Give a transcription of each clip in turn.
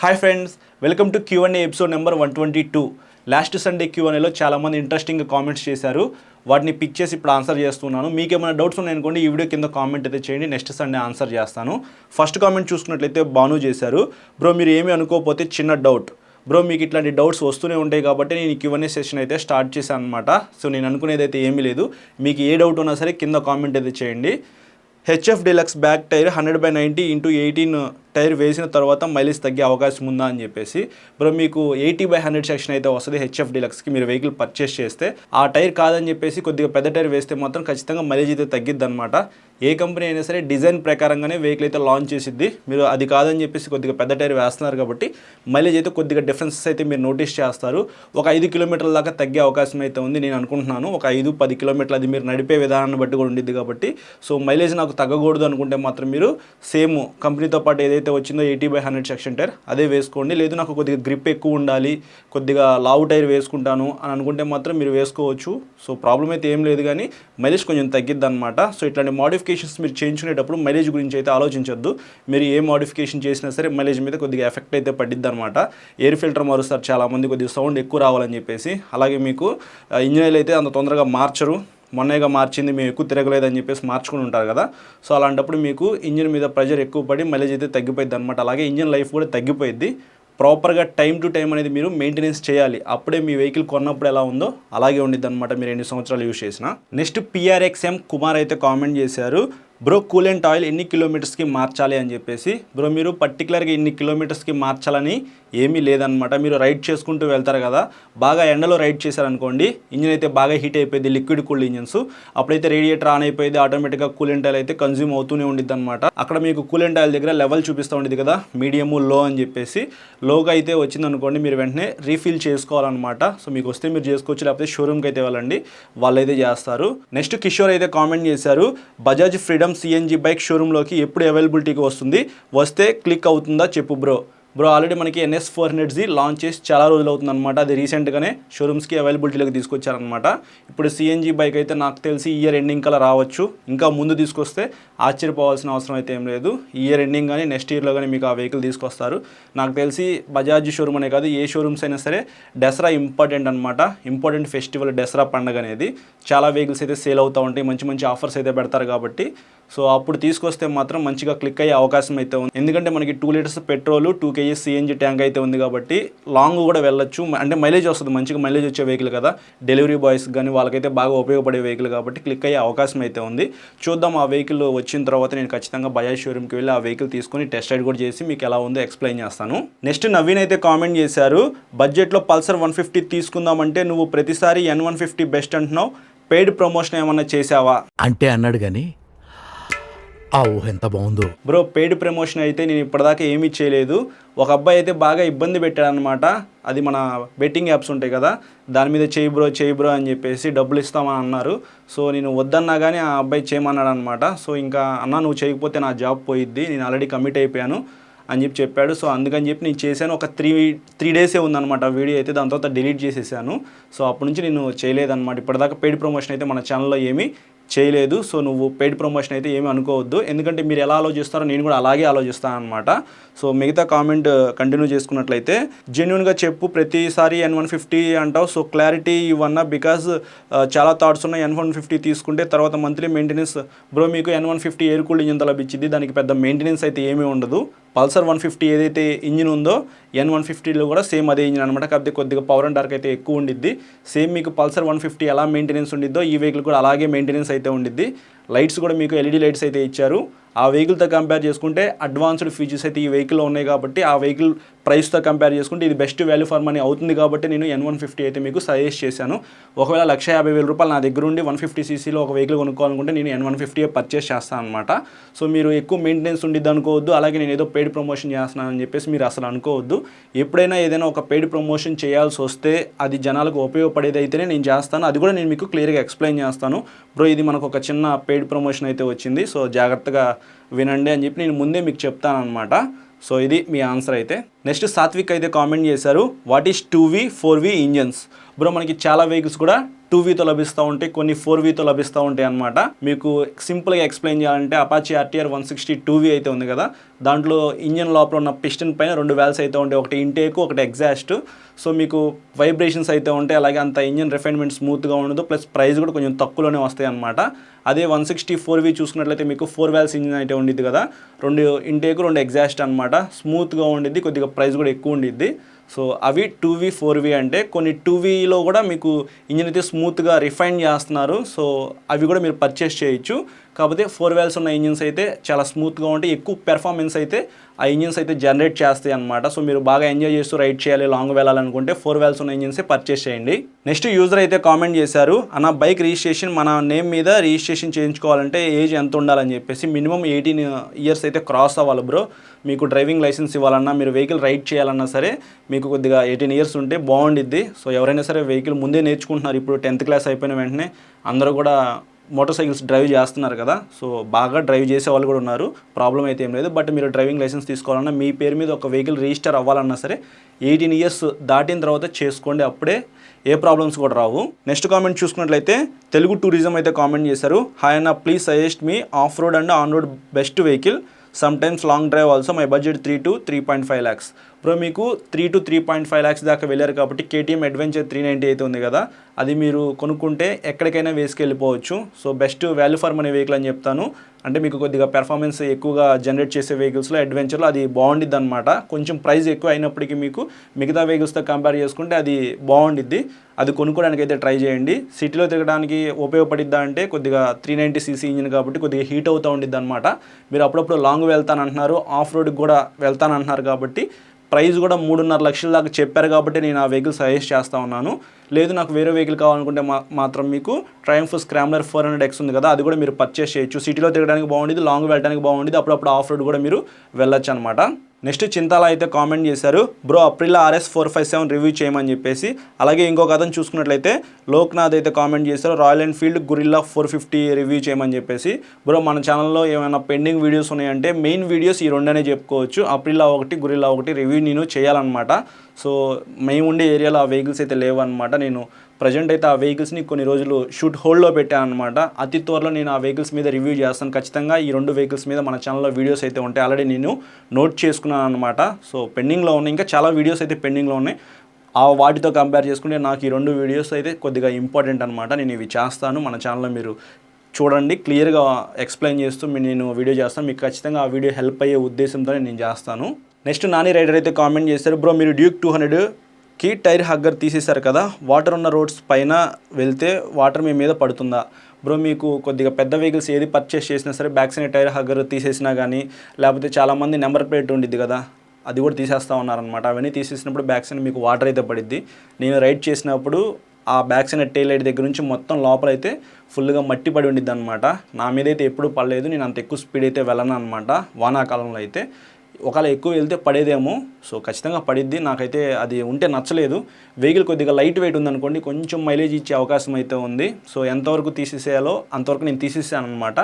Hi friends, welcome to Q&A episode number 122. Last Sunday Q&Aలో చాలామంది ఇంట్రెస్టింగ్గా కామెంట్స్ చేశారు. వాటిని పిక్ చేసి ఇప్పుడు ఆన్సర్ చేస్తున్నాను. మీకు ఏమైనా డౌట్స్ ఉన్నాయనుకోండి, ఈ వీడియో కింద కామెంట్ అయితే చేయండి. నెక్స్ట్ సండే ఆన్సర్ చేస్తాను. ఫస్ట్ కామెంట్ చూసుకున్నట్లయితే బాను చేశారు. బ్రో మీరు ఏమీ అనుకోకపోతే చిన్న డౌట్. బ్రో మీకు ఇట్లాంటి డౌట్స్ వస్తూనే ఉంటాయి కాబట్టి నేను Q&A సెషన్ అయితే స్టార్ట్ చేశాను అనమాట. సో నేను అనుకునేది అయితే ఏమీ లేదు. మీకు ఏ డౌట్ ఉన్నా సరే కింద కామెంట్ అయితే చేయండి. HF deluxe back tyre 100/90 × 18 tyre వేసిన తర్వాత మైలేజ్ తగ్గే అవకాశం ఉందా అని చెప్పేసి. బ్రో మీకు 80/100 సెక్షన్ అయితే వస్తుంది హెచ్ఎఫ్ డీలక్స్కి మీరు వెహికల్ పర్చేస్ చేస్తే. ఆ టైర్ కాదని చెప్పేసి కొద్దిగా పెద్ద టైర్ వేస్తే మాత్రం ఖచ్చితంగా మైలేజ్ అయితే తగ్గిద్ది అనమాట. ఏ కంపెనీ అయినా సరే డిజైన్ ప్రకారంగానే వెహికల్ అయితే లాంచ్ చేసిద్ది. మీరు అది కాదని చెప్పేసి కొద్దిగా పెద్ద టైర్ వేస్తున్నారు కాబట్టి మైలేజ్ అయితే కొద్దిగా డిఫరెన్సెస్ అయితే మీరు నోటీస్ చేస్తారు. ఒక 5 కిలోమీటర్ల దాకా తగ్గే అవకాశం అయితే ఉంది నేను అనుకుంటున్నాను. ఒక 5-10 కిలోమీటర్లు అది మీరు నడిపే విధానాన్ని బట్టి కూడా ఉండిద్ది కాబట్టి. సో మైలేజ్ నాకు తగ్గకూడదు అనుకుంటే మాత్రం మీరు సేమ్ కంపెనీతో పాటు ఏదైతే వచ్చిందో 80/100 సెక్షన్ టైర్ అదే వేసుకోండి. లేదు నాకు కొద్దిగా గ్రిప్ ఎక్కువ ఉండాలి, కొద్దిగా లావు టైర్ వేసుకుంటాను అని అనుకుంటే మాత్రం మీరు వేసుకోవచ్చు. సో ప్రాబ్లం అయితే ఏం లేదు, కానీ మైలేజ్ కొంచెం తగ్గిద్ది అనమాట. సో ఇట్లాంటి మోడిఫికేషన్స్ మీరు చేయించుకునేటప్పుడు మైలేజ్ గురించి అయితే ఆలోచించొద్దు. మీరు ఏ మోడిఫికేషన్ చేసినా సరే మైలేజ్ మీద కొద్దిగా ఎఫెక్ట్ అయితే పడిద్ది అనమాట. ఎయిర్ ఫిల్టర్ మారుస్తారు చాలామంది, కొద్దిగా సౌండ్ ఎక్కువ రావాలని చెప్పేసి. అలాగే మీకు ఇంజిన్ ఆయిల్ అయితే అంత తొందరగా మార్చరు. మొన్నగా మార్చింది మేము ఎక్కువ తిరగలేదని చెప్పేసి మార్చుకుని ఉంటారు కదా. సో అలాంటప్పుడు మీకు ఇంజిన్ మీద ప్రెషర్ ఎక్కువ పడి మైలేజ్ అయితే తగ్గిపోయింది అనమాట. అలాగే ఇంజిన్ లైఫ్ కూడా తగ్గిపోయింది. ప్రాపర్గా టైం టు టైం అనేది మీరు మెయింటెనెన్స్ చేయాలి. అప్పుడే మీ వెహికల్ కొన్నప్పుడు ఎలా ఉందో అలాగే ఉండిద్ది అనమాట, మీరు ఎన్ని సంవత్సరాలు యూజ్ చేసినా. నెక్స్ట్ PRXM కుమార్ అయితే కామెంట్ చేశారు. బ్రో కూలెంట్ ఆయిల్ ఎన్ని కిలోమీటర్స్కి మార్చాలి అని చెప్పేసి. బ్రో మీరు పర్టికులర్గా ఇన్ని కిలోమీటర్స్కి మార్చాలని ఏమీ లేదనమాట. మీరు రైడ్ చేసుకుంటూ వెళ్తారు కదా, బాగా ఎండలో రైడ్ చేశారనుకోండి, ఇంజిన్ అయితే బాగా హీట్ అయిపోయింది, లిక్విడ్ కూల్డ్ ఇంజిన్స్. అప్పుడైతే రేడియేటర్ ఆన్ అయిపోయింది, ఆటోమేటిక్గా కూలెంట్ ఆయిల్ అయితే కన్జ్యూమ్ అవుతూనే ఉండిద్ది అనమాట. అక్కడ మీకు కూలెంట్ ఆయిల్ దగ్గర లెవెల్ చూపిస్తూ ఉండేది కదా, మీడియము లో అని చెప్పేసి. లోగా అయితే వచ్చిందనుకోండి, మీరు వెంటనే రీఫిల్ చేసుకోవాలన్నమాట. సో మీకు వస్తే మీరు చేసుకోవచ్చు, లేకపోతే షోరూమ్కి అయితే వెళ్ళండి, వాళ్ళైతే చేస్తారు. నెక్స్ట్ కిషోర్ అయితే కామెంట్ చేశారు. బజాజ్ ఫ్రీడమ్ CNG బైక్ షోరూంలోకి ఎప్పుడు అవైలబిలిటీకి వస్తుంది, వస్తే క్లిక్ అవుతుందా చెప్పు బ్రో. బ్రో ఆల్రెడీ మనకి NS400Z లాంచ్ చేసి చాలా రోజులు అవుతుందన్నమాట. అది రీసెంట్గానే షోరూమ్స్కి అవైలబిలిటీలోకి తీసుకొచ్చారనమాట. ఇప్పుడు CNG బైక్ అయితే నాకు తెలిసి ఇయర్ ఎండింగ్ కల్లా రావచ్చు. ఇంకా ముందు తీసుకొస్తే ఆశ్చర్యపోవాల్సిన అవసరం అయితే ఏం లేదు. ఇయర్ ఎండింగ్ కానీ నెక్స్ట్ ఇయర్లో కానీ మీకు ఆ వెహికల్ తీసుకొస్తారు. నాకు తెలిసి బజాజ్ షోరూమ్ అనే కాదు, ఏ షోరూమ్స్ అయినా సరే దసరా ఇంపార్టెంట్ అనమాట. ఇంపార్టెంట్ ఫెస్టివల్ దసరా పండుగ అనేది. చాలా వెహికల్స్ అయితే సేల్ అవుతూ ఉంటాయి, మంచి మంచి ఆఫర్స్ అయితే పెడతారు కాబట్టి. సో అప్పుడు తీసుకొస్తే మాత్రం మంచిగా క్లిక్ అయ్యే అవకాశం అయితే ఉంది. ఎందుకంటే మనకి 2 litres petrol, 2 kg CNG tank అయితే ఉంది కాబట్టి లాంగ్ కూడా వెళ్ళొచ్చు. అంటే మైలేజ్ వస్తుంది, మంచిగా మైలేజ్ వచ్చే వెహికల్ కదా. డెలివరీ బాయ్స్ కానీ వాళ్ళకైతే బాగా ఉపయోగపడే వెహికల్ కాబట్టి క్లిక్ అయ్యే అవకాశం అయితే ఉంది. చూద్దాం, ఆ వెహికల్ వచ్చిన తర్వాత నేను ఖచ్చితంగా బజాజ్ షోరూమ్కి వెళ్ళి ఆ వెహికల్ తీసుకొని టెస్ట్ రైడ్ కూడా చేసి మీకు ఎలా ఉందో ఎక్స్ప్లెయిన్ చేస్తాను. నెక్స్ట్ నవీన్ అయితే కామెంట్ చేశారు. బడ్జెట్లో పల్సర్ 150 తీసుకుందామంటే నువ్వు ప్రతిసారి N150 బెస్ట్ అంటున్నావు, పెయిడ్ ప్రమోషన్ ఏమన్నా చేసావా అంటే అన్నాడు కానీ ఆ ఊహ ఎంత బాగుందో. బ్రో పెయిడ్ ప్రమోషన్ అయితే నేను ఇప్పటిదాకా ఏమీ చేయలేదు. ఒక అబ్బాయి అయితే బాగా ఇబ్బంది పెట్టాడనమాట. అది మన బెట్టింగ్ యాప్స్ ఉంటాయి కదా, దాని మీద చేయి బ్రో అని చెప్పేసి డబ్బులు ఇస్తామని అన్నారు. సో నేను వద్దన్నా కానీ ఆ అబ్బాయి చేయమన్నాడు అనమాట. సో ఇంకా అన్న నువ్వు చేయకపోతే నా జాబ్ పోయిద్ది, నేను ఆల్రెడీ కమిట్ అయిపోయాను అని చెప్పాడు. సో అందుకని చెప్పి నేను చేశాను. ఒక త్రీ డేసే ఉందన్నమాట వీడియో అయితే, దాని తర్వాత డిలీట్ చేసేసాను. సో అప్పటి నుంచి నేను చేయలేదన్నమాట. ఇప్పటిదాకా పెయిడ్ ప్రమోషన్ అయితే మన ఛానల్లో ఏమీ చేయలేదు. సో నువ్వు పెయిడ్ ప్రమోషన్ అయితే ఏమీ అనుకోవద్దు, ఎందుకంటే మీరు ఎలా ఆలోచిస్తారో నేను కూడా అలాగే ఆలోచిస్తాను అనమాట. సో మిగతా కామెంట్ కంటిన్యూ చేసుకున్నట్లయితే, జెన్యున్గా చెప్పు ప్రతిసారి N150 అంటావు, సో క్లారిటీ ఇవన్నా బికాజ్ చాలా థాట్స్ ఉన్నాయి. N150 తీసుకుంటే తర్వాత మంత్లీ మెయింటెనెన్స్. బ్రో మీకు N150 ఎయిర్ కూల్డ్ ఇంజిన్ లభించింది, దానికి పెద్ద మెయింటెనెన్స్ అయితే ఏమీ ఉండదు. పల్సర్ 150 ఏదైతే ఇంజిన్ ఉందో N150లో కూడా సేమ్ అదే ఇంజిన్ అనమాట. కాకపోతే కొద్దిగా పవర్ అండ్ టార్క్ అయితే ఎక్కువ ఉండిద్ది. సేమ్ మీకు పల్సర్ 150 ఎలా మెయింటెనెన్స్ ఉండిద్దో ఈ వెహికల్ కూడా అలాగే మెయింటెనెన్స్ అయితే ఉండిద్ది. లైట్స్ కూడా మీకు LED లైట్స్ అయితే ఇచ్చారు. ఆ వెహికల్తో కంపేర్ చేసుకుంటే అడ్వాన్స్డ్ ఫీచర్స్ అయితే ఈ వెహికల్లో ఉన్నాయి కాబట్టి ఆ వెహికల్ ప్రైస్తో కంపేర్ చేసుకుంటే ఇది బెస్ట్ వాల్యూ ఫర్ మనీ అవుతుంది కాబట్టి నేను N150 అయితే మీకు సజెస్ట్ చేశాను. ఒకవేళ 1,50,000 రూపాయలు నా దగ్గర ఉండి 150cc ఒక వెహికల్ కొనుక్కోవాలనుకుంటే నేను N150 పర్చేస్ చేస్తాను అనమాట. సో మీరు ఎక్కువ మెయింటెనెన్స్ ఉండిద్ది అనుకోవద్దు, అలాగే నేను ఏదో పెయిడ్ ప్రమోషన్ చేస్తున్నాను అని చెప్పేసి మీరు అసలు అనుకోవద్దు. ఎప్పుడైనా ఏదైనా ఒక పెయిడ్ ప్రమోషన్ చేయాల్సి వస్తే అది జనాలకు ఉపయోగపడేది అయితేనే నేను చేస్తాను. అది కూడా నేను మీకు క్లియర్గా ఎక్స్ప్లెయిన్ చేస్తాను. బ్రో ఇది మనకు ఒక చిన్న పెయిడ్ ప్రమోషన్ అయితే వచ్చింది, సో జాగ్రత్తగా వినండి అని చెప్పి నేను ముందే మీకు చెప్తాను అనమాట. సో ఇది మీ ఆన్సర్ అయితే. నెక్స్ట్ సాత్విక్ అయితే కామెంట్ చేశారు. What is 2V 4V engines. Bro మనకి చాలా వెహికల్స్ కూడా 2Vతో లభిస్తూ ఉంటాయి, కొన్ని 4Vతో లభిస్తూ ఉంటాయి అనమాట. మీకు సింపుల్గా ఎక్స్ప్లెయిన్ చేయాలంటే అపాచీ RTR 160 2V అయితే ఉంది కదా, దాంట్లో ఇంజన్ లోపల ఉన్న పిస్టన్ పైన 2 వాల్వ్స్ అయితే ఉంటాయి, ఒకటి ఇంటేక్ ఒకటి ఎగ్జాస్ట్. సో మీకు వైబ్రేషన్స్ అయితే ఉంటాయి, అలాగే అంత ఇంజన్ రిఫైన్మెంట్ స్మూత్గా ఉండదు, ప్లస్ ప్రైస్ కూడా కొంచెం తక్కువలోనే వస్తాయి అనమాట. అదే 160 4V చూసుకున్నట్లయితే మీకు 4 వాల్వ్స్ ఇంజన్ అయితే ఉండిద్ది కదా, 2 ఇంటేక్ 2 ఎగ్జాస్ట్ అనమాట, స్మూత్గా ఉండిద్ది, కొద్దిగా ప్రైస్ కూడా ఎక్కువ ఉండిద్ది. సో అవి 2V 4V అంటే కొన్ని 2Vలో కూడా మీకు ఇంజిన్ అయితే స్మూత్గా రిఫైన్ చేస్తున్నారు. సో అవి కూడా మీరు పర్చేస్ చేయొచ్చు. కాకపోతే 4 వాల్వ్స్ ఉన్న ఇంజిన్స్ అయితే చాలా స్మూత్గా ఉంటాయి, ఎక్కువ పెర్ఫార్మెన్స్ అయితే ఆ ఇంజిన్స్ అయితే జనరేట్ చేస్తాయి అనమాట. సో మీరు బాగా ఎంజాయ్ చేస్తూ రైడ్ చేయాలి, లాంగ్ వెళ్ళాలనుకుంటే 4 వాల్వ్స్ ఉన్న ఇంజిన్సే పర్చేస్ చేయండి. నెక్స్ట్ యూజర్ అయితే కామెంట్ చేశారు, అన్న బైక్ రిజిస్ట్రేషన్ మన నేమ్ మీద రిజిస్ట్రేషన్ చేయించుకోవాలంటే ఏజ్ ఎంత ఉండాలని చెప్పేసి. మినిమం 18 ఇయర్స్ అయితే క్రాస్ అవ్వాలి బ్రో. మీకు డ్రైవింగ్ లైసెన్స్ ఇవ్వాలన్నా, మీరు వెహికల్ రైడ్ చేయాలన్నా సరే మీకు కొద్దిగా 18 ఇయర్స్ ఉంటే బాగుండిద్ది. సో ఎవరైనా సరే వెహికల్ ముందే నేర్చుకుంటున్నారు, ఇప్పుడు 10th క్లాస్ అయిపోయిన వెంటనే అందరూ కూడా మోటార్ సైకిల్స్ డ్రైవ్ చేస్తున్నారు కదా, సో బాగా డ్రైవ్ చేసే వాళ్ళు కూడా ఉన్నారు, ప్రాబ్లం అయితే ఏం లేదు. బట్ మీరు డ్రైవింగ్ లైసెన్స్ తీసుకోవాలన్నా, మీ పేరు మీద ఒక వెహికల్ రిజిస్టర్ అవ్వాలన్నా సరే 18 ఇయర్స్ దాటిన తర్వాత చేసుకోండి, అప్పుడే ఏ ప్రాబ్లమ్స్ కూడా రావు. నెక్స్ట్ కామెంట్ చూసుకున్నట్లయితే తెలుగు టూరిజం అయితే కామెంట్ చేశారు, హాయ్ అన్న please suggest me of road and on road best vehicle, some times long drive also, my budget 3 to 3.5 lakhs. ఇప్పుడు మీకు 3 to 3.5 lakhs దాకా వెళ్ళారు కాబట్టి KTM అడ్వెంచర్ 390 అయితే ఉంది కదా, అది మీరు కొనుక్కుంటే ఎక్కడికైనా వేసుకెళ్ళిపోవచ్చు. So best value for money vehicle అని చెప్తాను. అంటే మీకు కొద్దిగా పెర్ఫార్మెన్స్ ఎక్కువగా జనరేట్ చేసే వెహికల్స్లో అడ్వెంచర్లో అది బాగుండిద్ది అనమాట. కొంచెం ప్రైస్ ఎక్కువ అయినప్పటికీ మీకు మిగతా వెహికల్స్తో కంపేర్ చేసుకుంటే అది బాగుండిద్ది, అది కొనుక్కోవడానికి అయితే ట్రై చేయండి. సిటీలో తిరగడానికి ఉపయోగపడిద్దా అంటే కొద్దిగా 390cc ఇంజిన్ కాబట్టి కొద్దిగా హీట్ అవుతూ ఉండిద్ది అనమాట. మీరు అప్పుడప్పుడు లాంగ్ వెళ్తానంటున్నారు, ఆఫ్ రోడ్కి కూడా వెళ్తానంటున్నారు కాబట్టి ప్రైస్ కూడా 3.5 లక్షల దాకా చెప్పారు కాబట్టి నేను ఆ వెహికల్ సజెస్ట్ చేస్తూ ఉన్నాను. లేదు నాకు వేరే వెహికల్ కావాలనుకుంటే మాత్రం మీకు ట్రయంఫ్ స్క్రామ్లర్ 400X ఉంది కదా, అది కూడా మీరు పర్చేస్ చేయొచ్చు. సిటీలో తిరగడానికి బాగుండేది, లాంగ్ వెళ్ళడానికి బాగుండేది, అప్పుడప్పుడు ఆఫ్ రోడ్ కూడా మీరు వెళ్ళొచ్చు అనమాట. నెక్స్ట్ చింతాల అయితే కామెంట్ చేశారు, బ్రో అప్రిలా RS 457 రివ్యూ చేయమని చెప్పేసి. అలాగే ఇంకొక అతను చూసుకున్నట్లయితే లోక్నాథ్ అయితే కామెంట్ చేశారు, రాయల్ ఎన్ఫీల్డ్ గురిల్లా 450 రివ్యూ చేయమని చెప్పేసి. బ్రో మన ఛానల్లో ఏమైనా పెండింగ్ వీడియోస్ ఉన్నాయంటే మెయిన్ వీడియోస్ ఈ రెండనే చెప్పుకోవచ్చు, అప్రిలా 1 గురిల్లా 1 రివ్యూ నేను చేయాలన్నమాట. సో మేము ఉండే ఏరియాలో ఆ వెహికల్స్ అయితే లేవు అనమాట. నేను ప్రజెంట్ అయితే ఆ వెహికల్స్ని కొన్ని రోజులు షూట్ హోల్డ్లో పెట్టాను అనమాట. అతి త్వరలో నేను ఆ వెహికల్స్ మీద రివ్యూ చేస్తాను ఖచ్చితంగా. ఈ 2 వెహికల్స్ మీద మన ఛానల్లో వీడియోస్ అయితే ఉంటాయి, ఆల్రెడీ నేను నోట్ చేసుకున్నాను అనమాట. సో పెండింగ్లో ఉన్నాయి, ఇంకా చాలా వీడియోస్ అయితే పెండింగ్లో ఉన్నాయి. ఆ వాటితో కంపేర్ చేసుకుంటే నాకు ఈ 2 వీడియోస్ అయితే కొద్దిగా ఇంపార్టెంట్ అనమాట. నేను ఇవి చేస్తాను, మన ఛానల్లో మీరు చూడండి, క్లియర్గా ఎక్స్ప్లెయిన్ చేస్తూ నేను వీడియో చేస్తాను. మీకు ఖచ్చితంగా ఆ వీడియో హెల్ప్ అయ్యే ఉద్దేశంతో నేను చేస్తాను. నెక్స్ట్ నాని రైడర్ అయితే కామెంట్ చేశారు, బ్రో మీరు డ్యూక్ 200కి టైర్ హగ్గర్ తీసేశారు కదా, వాటర్ ఉన్న రోడ్స్ పైన వెళ్తే వాటర్ మీ మీద పడుతుందా? బ్రో మీకు కొద్దిగా పెద్ద వెహికల్స్ ఏది పర్చేస్ చేసినా సరే బ్యాక్ సైడ్ టైర్ హగ్గర్ తీసేసినా కానీ, లేకపోతే చాలామంది నెంబర్ ప్లేట్ ఉండిద్ది కదా, అది కూడా తీసేస్తూ ఉన్నారనమాట. అవన్నీ తీసేసినప్పుడు బ్యాక్ సైడ్ మీకు వాటర్ అయితే పడిద్ది. నేను రైడ్ చేసినప్పుడు ఆ బ్యాక్ సైడ్ టైల్ లైట్ దగ్గర నుంచి మొత్తం లోపలైతే ఫుల్గా మట్టి పడి ఉండిద్ది అనమాట. నా మీద అయితే ఎప్పుడు పడలేదు, నేను అంత ఎక్కువ స్పీడ్ అయితే వెళ్ళను అనమాట వానాకాలంలో అయితే. ఒకవేళ ఎక్కువ వెళ్తే పడేదేమో, సో ఖచ్చితంగా పడిద్ది. నాకైతే అది ఉంటే నచ్చలేదు. వెహికల్ కొద్దిగా లైట్ వెయిట్ ఉందనుకోండి, కొంచెం మైలేజ్ ఇచ్చే అవకాశం అయితే ఉంది. సో ఎంతవరకు తీసేసేయాలో అంతవరకు నేను తీసేసాను అనమాట.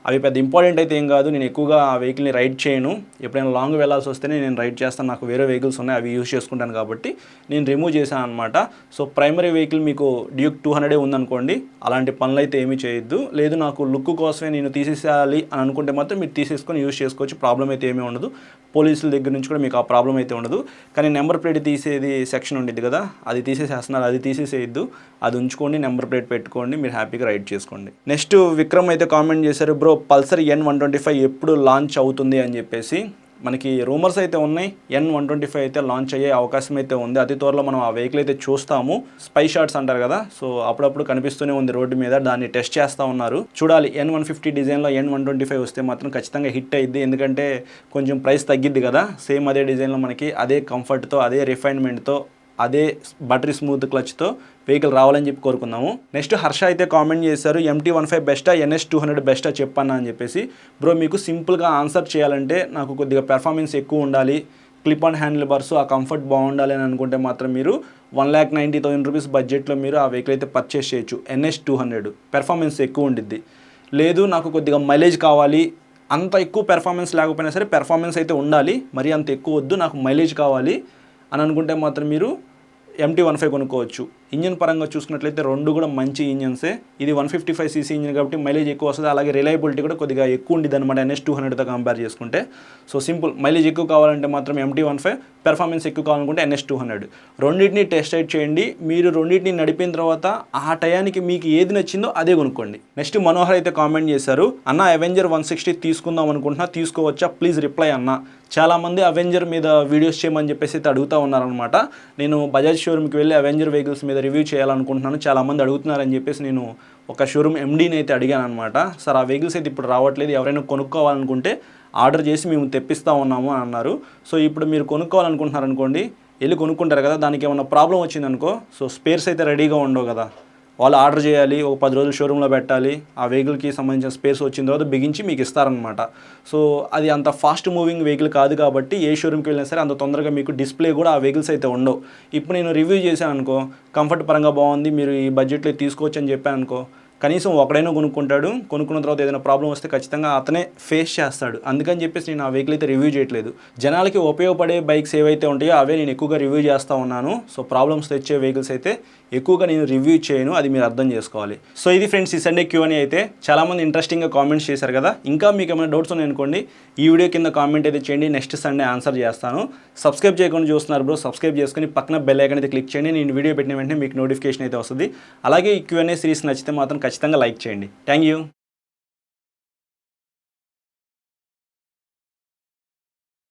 అవి పెద్ద ఇంపార్టెంట్ అయితే ఏం కాదు, నేను ఎక్కువగా ఆ వెహికల్ని రైడ్ చేయను. ఎప్పుడైనా లాంగ్ వెళ్ళాల్సి వస్తేనే నేను రైడ్ చేస్తాను, నాకు వేరే వెహికల్స్ ఉన్నాయి అవి యూజ్ చేసుకుంటాను కాబట్టి నేను రిమూవ్ చేశాను అనమాట. సో ప్రైమరీ వెహికల్ మీకు డ్యూక్ 200 ఉందనుకోండి, అలాంటి పనులు అయితే ఏమీ చేయొద్దు. లేదు నాకు లుక్ కోసమే నేను తీసేసేయాలి అని అనుకుంటే మాత్రం మీరు తీసేసుకొని యూజ్ చేసుకోవచ్చు, ప్రాబ్లం అయితే ఏమీ ఉండదు. పోలీసుల దగ్గర నుంచి కూడా మీకు ఆ ప్రాబ్లం అయితే ఉండదు. కానీ నెంబర్ ప్లేట్ తీసేది సెక్షన్ ఉండేది కదా, అది తీసేసేస్తున్నారు, అది తీసేసేయద్దు, అది ఉంచుకోండి, నెంబర్ ప్లేట్ పెట్టుకోండి, మీరు హ్యాపీగా రైడ్ చేసుకోండి. నెక్స్ట్ విక్రమ్ అయితే కామెంట్ చేశారు, బ్రో పల్సర్ N125 ఎప్పుడు లాంచ్ అవుతుంది అని చెప్పేసి. మనకి రూమర్స్ అయితే ఉన్నాయి, N125 అయితే లాంచ్ అయ్యే అవకాశం అయితే ఉంది. అతి త్వరలో మనం ఆ వెహికల్ అయితే చూస్తాము. స్పై షాట్స్ అంటారు కదా, సో అప్పుడప్పుడు కనిపిస్తూనే ఉంది రోడ్డు మీద, దాన్ని టెస్ట్ చేస్తూ ఉన్నారు. చూడాలి, N150 డిజైన్లో N125 వస్తే మాత్రం ఖచ్చితంగా హిట్ అయ్యిద్ది. ఎందుకంటే కొంచెం ప్రైస్ తగ్గిద్ది కదా, సేమ్ అదే డిజైన్లో మనకి అదే కంఫర్ట్తో, అదే రిఫైన్మెంట్తో, అదే బటరీ స్మూత్ క్లచ్తో వెహికల్ రావాలని చెప్పి కోరుకుందాము. నెక్స్ట్ హర్ష అయితే కామెంట్ చేశారు, MT15 బెస్టా NS200 బెస్టా చెప్పన్నా అని చెప్పేసి. బ్రో మీకు సింపుల్గా ఆన్సర్ చేయాలంటే నాకు కొద్దిగా పెర్ఫార్మెన్స్ ఎక్కువ ఉండాలి, క్లిప్ ఆన్ హ్యాండిల్ బార్స్ ఆ కంఫర్ట్ బాగుండాలి అని అనుకుంటే మాత్రం మీరు 1,90,000 రూపీస్ బడ్జెట్లో మీరు ఆ వెహికల్ అయితే పర్చేస్ చేయొచ్చు. NS200 పెర్ఫార్మెన్స్ ఎక్కువ ఉండిద్ది. లేదు నాకు కొద్దిగా మైలేజ్ కావాలి, అంత ఎక్కువ పెర్ఫార్మెన్స్ లేకపోయినా సరే పెర్ఫార్మెన్స్ అయితే ఉండాలి, మరి అంత ఎక్కువ వద్దు, నాకు మైలేజ్ కావాలి అని అనుకుంటే మాత్రం మీరు MT15 కొనుక్కోవచ్చు. ఇంజన్ పరంగా చూసుకున్నట్లయితే రెండు కూడా మంచి ఇంజన్సే. ఇది 155 cc ఇంజన్ కాబట్టి మైలేజ్ ఎక్కువ వస్తుంది, అలాగే రిలయబిలిటీ కూడా కొద్దిగా ఎక్కువ ఉండేది అనమాట NS200తో కంపేర్ చేసుకుంటే. సో సింపుల్, మైలేజ్ ఎక్కువ కావాలంటే మాత్రం MT-15, పెర్ఫార్మెన్స్ ఎక్కువ కావాలనుకుంటే NS200. రెండింటిని టెస్ట్ రైడ్ చేయండి. మీరు రెండింటిని నడిపిన తర్వాత ఆ టయానికి మీకు ఏది నచ్చిందో అదే కొనుక్కోండి. నెక్స్ట్ మనోహర్ అయితే కామెంట్ చేశారు, అన్న అవెంజర్ 160 తీసుకుందాం అనుకుంటున్నా, తీసుకోవచ్చా ప్లీజ్ రిప్లై అన్న. చాలామంది అవెంజర్ మీద వీడియోస్ చేయమని చెప్పేసి అయితే అడుగుతూ ఉన్నారనమాట. నేను బజాజ్ షోరూమ్కి వెళ్ళి అవెంజర్ వెహికల్స్ మీద రివ్యూ చేయాలనుకుంటున్నాను, చాలామంది అడుగుతున్నారని చెప్పేసి నేను ఒక షోరూమ్ MDని అయితే అడిగాను అనమాట. సార్ ఆ వెహికల్స్ అయితే ఇప్పుడు రావట్లేదు, ఎవరైనా కొనుక్కోవాలనుకుంటే ఆర్డర్ చేసి మేము తెప్పిస్తూ ఉన్నాము అని అన్నారు. సో ఇప్పుడు మీరు కొనుక్కోవాలనుకుంటున్నారనుకోండి, వెళ్ళి కొనుక్కుంటారు కదా, దానికి ఏమైనా ప్రాబ్లం వచ్చిందనుకో, సో స్పేర్స్ అయితే రెడీగా ఉండవు కదా, వాళ్ళు ఆర్డర్ చేయాలి, ఒక 10 రోజులు షోరూంలో పెట్టాలి, ఆ వెహికల్కి సంబంధించిన స్పేస్ వచ్చిన తర్వాత బిగించి మీకు ఇస్తారనమాట. సో అది అంత ఫాస్ట్ మూవింగ్ వెహికల్ కాదు కాబట్టి ఏ షోరూమ్కి వెళ్ళినా సరే అంత తొందరగా మీకు డిస్ప్లే కూడా ఆ వెహికల్స్ అయితే ఉండవు. ఇప్పుడు నేను రివ్యూ చేశాను అనుకో, కంఫర్ట్ పరంగా బాగుంది, మీరు ఈ బడ్జెట్లో తీసుకోవచ్చు అని చెప్పాను అనుకో, కనీసం ఒకడైనా కొనుక్కుంటాడు. కొనుక్కున్న తర్వాత ఏదైనా ప్రాబ్లం వస్తే ఖచ్చితంగా అతనే ఫేస్ చేస్తాడు. అందుకని చెప్పేసి నేను ఆ వెహికల్ అయితే రివ్యూ చేయట్లేదు. జనాలకి ఉపయోగపడే బైక్స్ ఏవైతే ఉంటాయో అవే నేను ఎక్కువగా రివ్యూ చేస్తూ ఉన్నాను. సో ప్రాబ్లమ్స్ తెచ్చే వెహికల్స్ అయితే ఎక్కువగా నేను రివ్యూ చేయను, అది మీరు అర్థం చేసుకోవాలి. సో ఇది ఫ్రెండ్స్ ఈ సండే Q&A అయితే. చాలామంది ఇంట్రెస్టింగ్గా కామెంట్స్ చేశారు కదా, ఇంకా మీకు ఏమైనా డౌట్స్ ఉన్నాయనుకోండి ఈ వీడియో కింద కామెంట్ అయితే చేయండి, నెక్స్ట్ సండే ఆన్సర్ చేస్తాను. సబ్స్క్రైబ్ చేయకుండా చూస్తున్నారు బ్రో, సబ్స్క్రైబ్ చేసుకుని పక్కన బెల్ ఐకాన్ అయితే క్లిక్ చేయండి, నేను వీడియో పెట్టిన వెంటనే మీకు నోటిఫికేషన్ అయితే వస్తుంది. అలాగే ఈ Q&A సిరీస్ నచ్చితే మాత్రం ఖచ్చితంగా లైక్ చేయండి. Thank you.